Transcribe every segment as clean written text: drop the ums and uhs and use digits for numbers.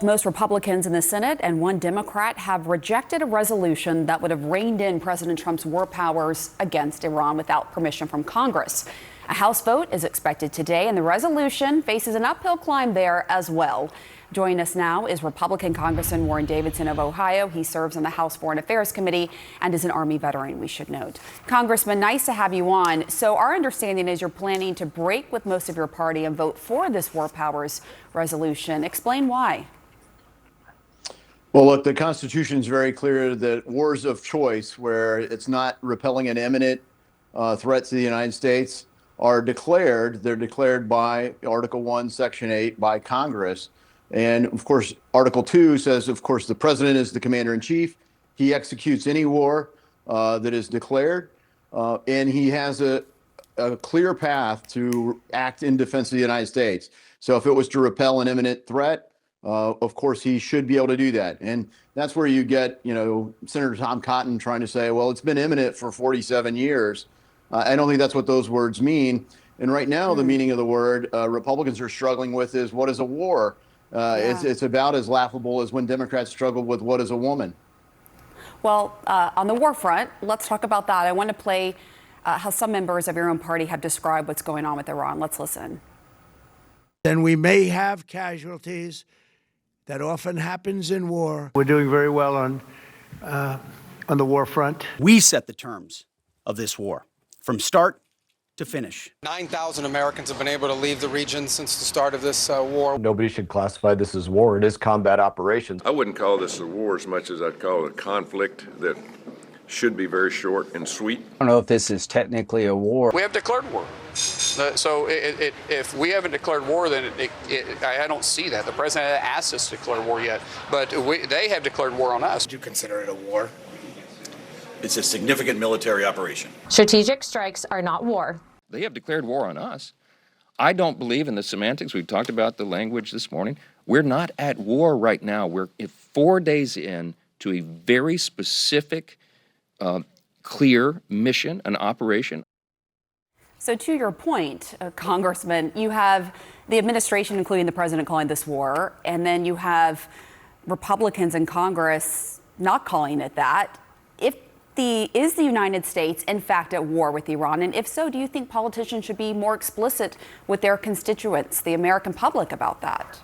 Most Republicans in the Senate and one Democrat have rejected a resolution that would have reined in President Trump's war powers against Iran without permission from Congress. A House vote is expected today, and the resolution faces an uphill climb there as well. Joining us now is Republican Congressman Warren Davidson of Ohio. He serves on the House Foreign Affairs Committee and is an Army veteran, we should note. Congressman, nice to have you on. So our understanding is you're planning to break with most of your party and vote for this war powers resolution. Explain why. Well, look, the Constitution is very clear that wars of choice, where it's not repelling an imminent threat to the United States, are declared. They're declared by Article 1, Section 8 by Congress. And of course, Article 2 says, of course, the president is the commander in chief. He executes any war that is declared, and he has a clear path to act in defense of the United States. So if it was to repel an imminent threat, of course, he should be able to do that. And that's where you get, Senator Tom Cotton trying to say, well, it's been imminent for 47 years. I don't think that's what those words mean. And right now, the meaning of the word Republicans are struggling with is what is a war? It's about as laughable as when Democrats struggled with what is a woman. Well, on the war front, let's talk about that. I want to play how some members of your own party have described what's going on with Iran. Let's listen. Then we may have casualties. That often happens in war. We're doing very well on the war front. We set the terms of this war from start to finish. 9,000 Americans have been able to leave the region since the start of this war. Nobody should classify this as war. It is combat operations. I wouldn't call this a war as much as I'd call it a conflict that should be very short and sweet. I don't know if this is technically a war. We have declared war. So if we haven't declared war, then I don't see that. The president hasn't asked us to declare war yet, but they have declared war on us. Do you consider it a war? It's a significant military operation. Strategic strikes are not war. They have declared war on us. I don't believe in the semantics. We've talked about the language this morning. We're not at war right now. We're 4 days in to a very specific, clear mission, an operation. So to your point, Congressman, you have the administration, including the president, calling this war, and then you have Republicans in Congress not calling it that. Is the United States, in fact, at war with Iran? And if so, do you think politicians should be more explicit with their constituents, the American public, about that?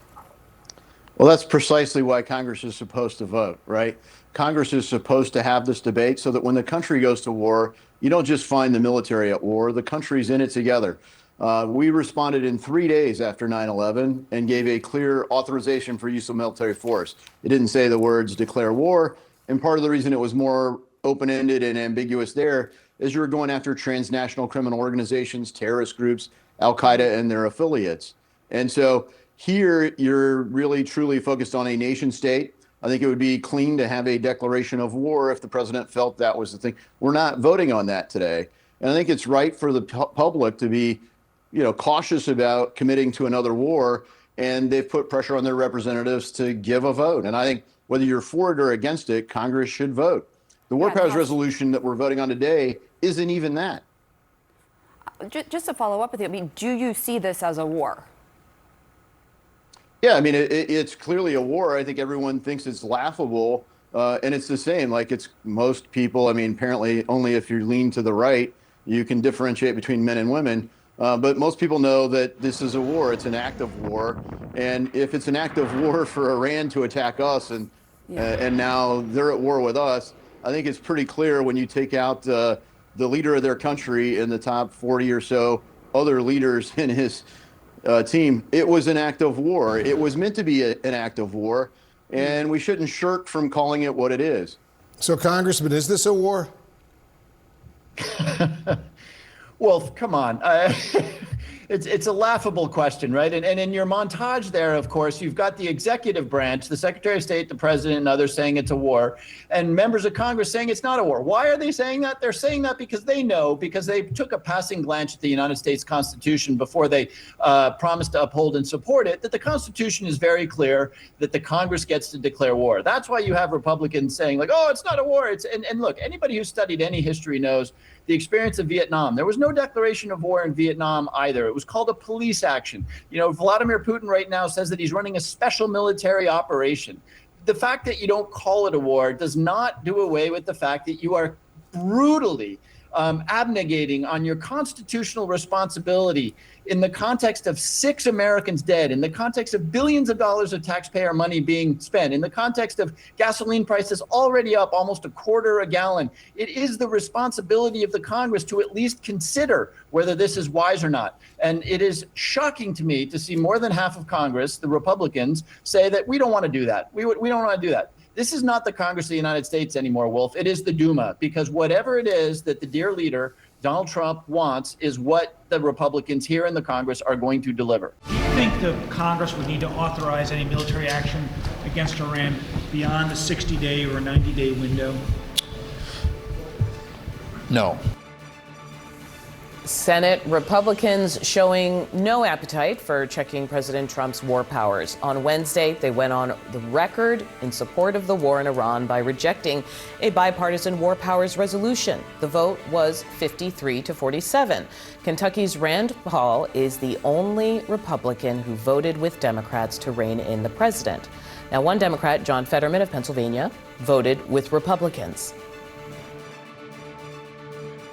Well, that's precisely why Congress is supposed to vote, right? Congress is supposed to have this debate so that when the country goes to war, you don't just find the military at war, the country's in it together. We responded in 3 days after 9/11 and gave a clear authorization for use of military force. It didn't say the words declare war. And part of the reason it was more open-ended and ambiguous there is you were going after transnational criminal organizations, terrorist groups, Al-Qaeda and their affiliates. And so here you're really truly focused on a nation state. I think it would be clean to have a declaration of war if the president felt that was the thing. We're not voting on that today. And I think it's right for the public to be, cautious about committing to another war. And they've put pressure on their representatives to give a vote. And I think whether you're for it or against it, Congress should vote. The war powers resolution that we're voting on today isn't even that. Just to follow up with you, do you see this as a war? Yeah, it's clearly a war. I think everyone thinks it's laughable, and it's the same. Like it's most people. Apparently only if you lean to the right, you can differentiate between men and women. But most people know that this is a war. It's an act of war. And if it's an act of war for Iran to attack us and now they're at war with us, I think it's pretty clear when you take out the leader of their country and the top 40 or so other leaders in his team, it was an act of war. It was meant to be an act of war, and we shouldn't shirk from calling it what it is. So, Congressman, is this a war? Well, come on. It's a laughable question, right? And in your montage there, of course, you've got the executive branch, the Secretary of State, the president, and others saying it's a war, and members of Congress saying it's not a war. Why are they saying that? They're saying that because they took a passing glance at the United States Constitution before they promised to uphold and support it, that the Constitution is very clear that the Congress gets to declare war. That's why you have Republicans saying like, oh, it's not a war. And look, anybody who's studied any history knows the experience of Vietnam. There was no declaration of war in Vietnam either. It was called a police action. You know, Vladimir Putin right now says that he's running a special military operation. The fact that you don't call it a war does not do away with the fact that you are brutally abnegating on your constitutional responsibility in the context of 6 Americans dead, in the context of billions of dollars of taxpayer money being spent, in the context of gasoline prices already up almost $0.25 a gallon. It is the responsibility of the Congress to at least consider whether this is wise or not. And it is shocking to me to see more than half of Congress, the Republicans, say that we don't want to do that. We don't want to do that. This is not the Congress of the United States anymore, Wolf. It is the Duma, because whatever it is that the dear leader, Donald Trump, wants is what the Republicans here in the Congress are going to deliver. Do you think the Congress would need to authorize any military action against Iran beyond the 60-day or 90-day window? No. Senate Republicans showing no appetite for checking President Trump's war powers. On Wednesday, they went on the record in support of the war in Iran by rejecting a bipartisan war powers resolution. The vote was 53-47. Kentucky's Rand Paul is the only Republican who voted with Democrats to rein in the president. Now, one Democrat, John Fetterman of Pennsylvania, voted with Republicans.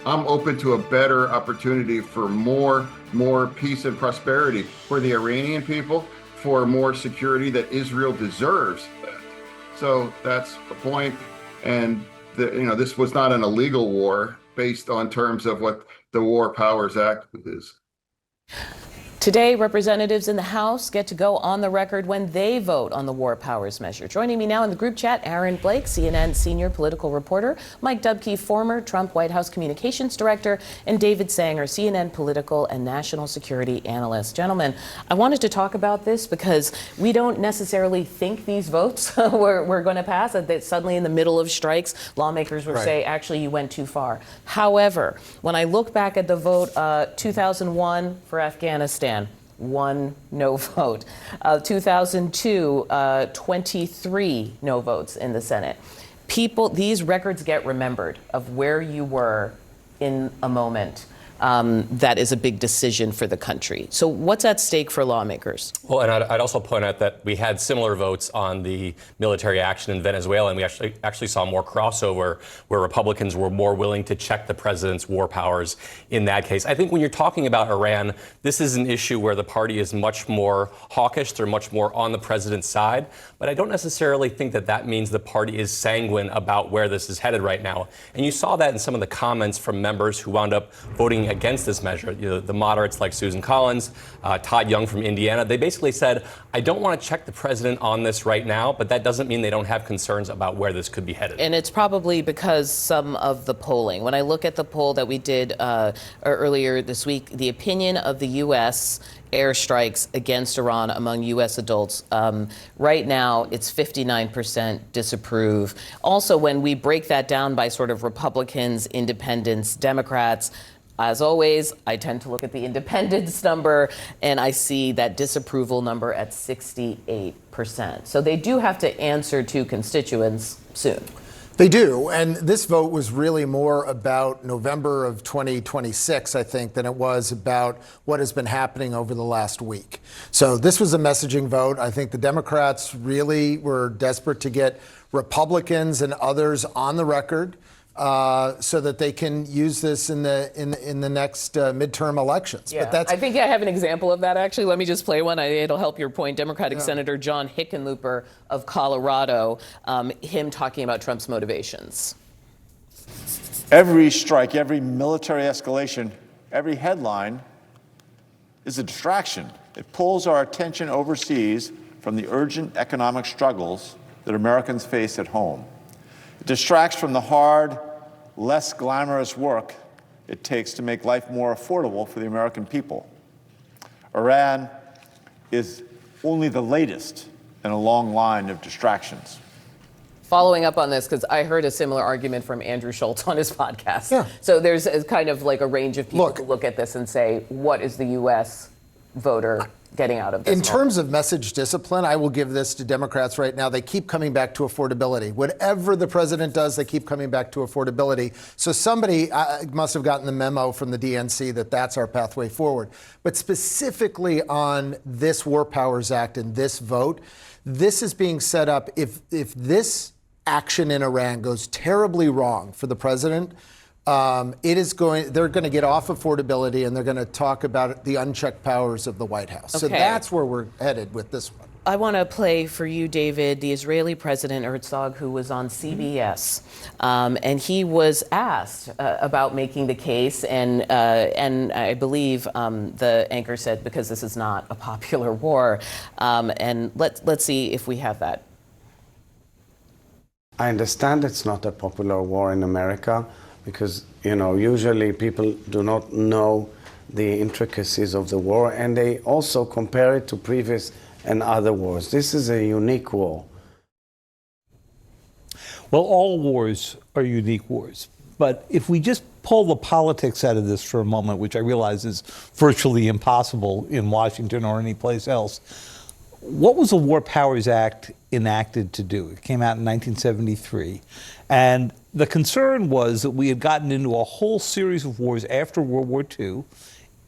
I'm open to a better opportunity for more peace and prosperity for the Iranian people, for more security that Israel deserves. So that's the point. And this was not an illegal war based on terms of what the War Powers Act is. Today, representatives in the House get to go on the record when they vote on the war powers measure. Joining me now in the group chat, Aaron Blake, CNN senior political reporter, Mike Dubke, former Trump White House communications director, and David Sanger, CNN political and national security analyst. Gentlemen, I wanted to talk about this because we don't necessarily think these votes were going to pass. That suddenly in the middle of strikes, lawmakers would say, actually, you went too far. However, when I look back at the vote 2001 for Afghanistan, 1 no vote. 2002, 23 no votes in the Senate. These records get remembered of where you were in a moment. That is a big decision for the country. So what's at stake for lawmakers? Well, and I'd also point out that we had similar votes on the military action in Venezuela, and we actually saw more crossover where Republicans were more willing to check the president's war powers in that case. I think when you're talking about Iran, this is an issue where the party is much more hawkish. They're much more on the president's side. But I don't necessarily think that means the party is sanguine about where this is headed right now. And you saw that in some of the comments from members who wound up voting against this measure. The moderates like Susan Collins, Todd Young from Indiana, they basically said, I don't want to check the president on this right now, but that doesn't mean they don't have concerns about where this could be headed. And it's probably because some of the polling. When I look at the poll that we did earlier this week, the opinion of the U.S. airstrikes against Iran among U.S. adults, right now it's 59% disapprove. Also, when we break that down by sort of Republicans, independents, Democrats, as always, I tend to look at the independence number, and I see that disapproval number at 68%. So they do have to answer to constituents soon. They do. And this vote was really more about November of 2026, I think, than it was about what has been happening over the last week. So this was a messaging vote. I think the Democrats really were desperate to get Republicans and others on the record so that they can use this in the next midterm elections. Yeah. But I think I have an example of that, actually. Let me just play one. It'll help your point. Democratic Senator John Hickenlooper of Colorado, him talking about Trump's motivations. Every strike, every military escalation, every headline is a distraction. It pulls our attention overseas from the urgent economic struggles that Americans face at home. It distracts from the hard, less glamorous work it takes to make life more affordable for the American people. Iran is only the latest in a long line of distractions. Following up on this, because I heard a similar argument from Andrew Schultz on his podcast. Yeah. So there's kind of like a range of people who look at this and say, what is the U.S. voter getting out of this. In terms of message discipline, I will give this to Democrats right now. They keep coming back to affordability. Whatever the president does, they keep coming back to affordability. So somebody must have gotten the memo from the DNC that that's our pathway forward. But specifically on this War Powers Act and this vote, this is being set up. If this action in Iran goes terribly wrong for the president, they're going to get off affordability and they're going to talk about the unchecked powers of the White House. So that's where we're headed with this one. I want to play for you, David, the Israeli President Herzog, who was on CBS, and he was asked about making the case, and I believe the anchor said, because this is not a popular war, and let's see if we have that. I understand it's not a popular war in America, because, usually people do not know the intricacies of the war, and they also compare it to previous and other wars. This is a unique war. Well, all wars are unique wars. But if we just pull the politics out of this for a moment, which I realize is virtually impossible in Washington or any place else, what was the War Powers Act enacted to do? It came out in 1973. And the concern was that we had gotten into a whole series of wars after World War II,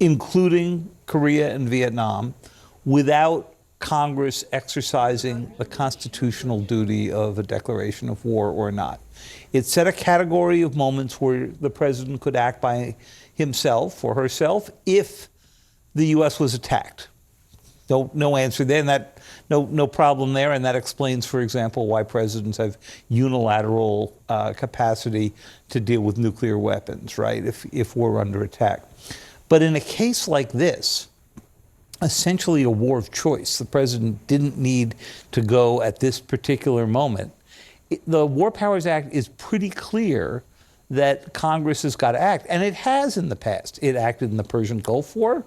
including Korea and Vietnam, without Congress exercising the constitutional duty of a declaration of war or not. It set a category of moments where the president could act by himself or herself if the U.S. was attacked. No answer there, no problem there, and that explains, for example, why presidents have unilateral capacity to deal with nuclear weapons, right, if we're under attack. But in a case like this, essentially a war of choice, the president didn't need to go at this particular moment. The War Powers Act is pretty clear that Congress has got to act, and it has in the past. It acted in the Persian Gulf War.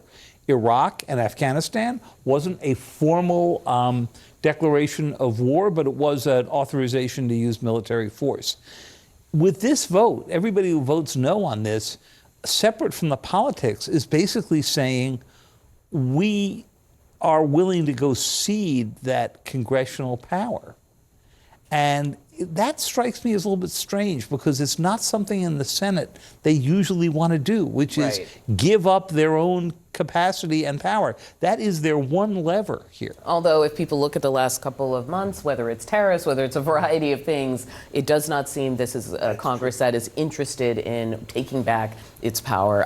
Iraq and Afghanistan wasn't a formal declaration of war, but it was an authorization to use military force. With this vote, everybody who votes no on this, separate from the politics, is basically saying we are willing to go cede that congressional power. And that strikes me as a little bit strange, because it's not something in the Senate they usually want to do, which is give up their own capacity and power. That is their one lever here. Although if people look at the last couple of months, whether it's tariffs, whether it's a variety of things, it does not seem this is a Congress that is interested in taking back its power.